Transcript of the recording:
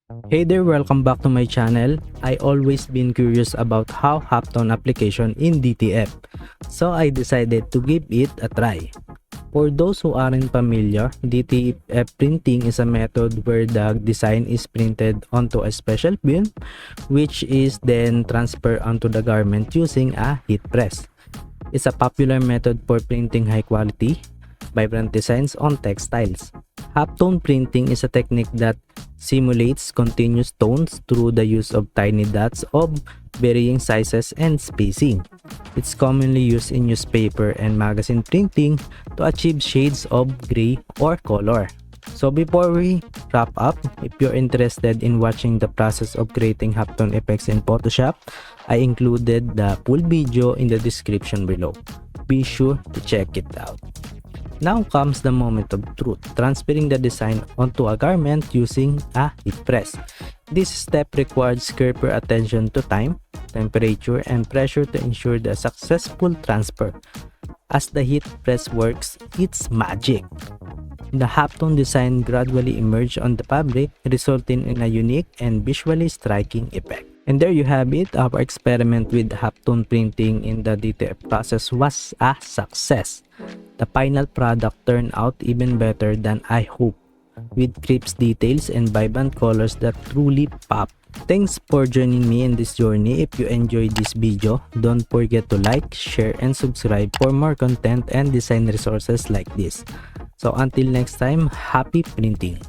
Hey there, welcome back to my channel. I always been curious about how halftone application in DTF, so I decided to give it a try. For those who aren't familiar, DTF printing is a method where the design is printed onto a special film, which is then transferred onto the garment using a heat press. It's a popular method for printing high quality, vibrant designs on textiles. Halftone printing is a technique that simulates continuous tones through the use of tiny dots of varying sizes and spacing. It's commonly used in newspaper and magazine printing to achieve shades of gray or color. So before we wrap up, if you're interested in watching the process of creating halftone effects in Photoshop, I included the full video in the description below. Be sure to check it out. Now comes the moment of truth, transferring the design onto a garment using a heat press. This step requires careful attention to time, temperature, and pressure to ensure the successful transfer. As the heat press works, it's magic. The halftone design gradually emerges on the fabric, resulting in a unique and visually striking effect. And there you have it, our experiment with halftone printing in the DTF process was a success. The final product turned out even better than I hoped, with crisp details and vibrant colors that truly pop. Thanks for joining me in this journey. If you enjoyed this video, don't forget to like, share, and subscribe for more content and design resources like this. So until next time, happy printing!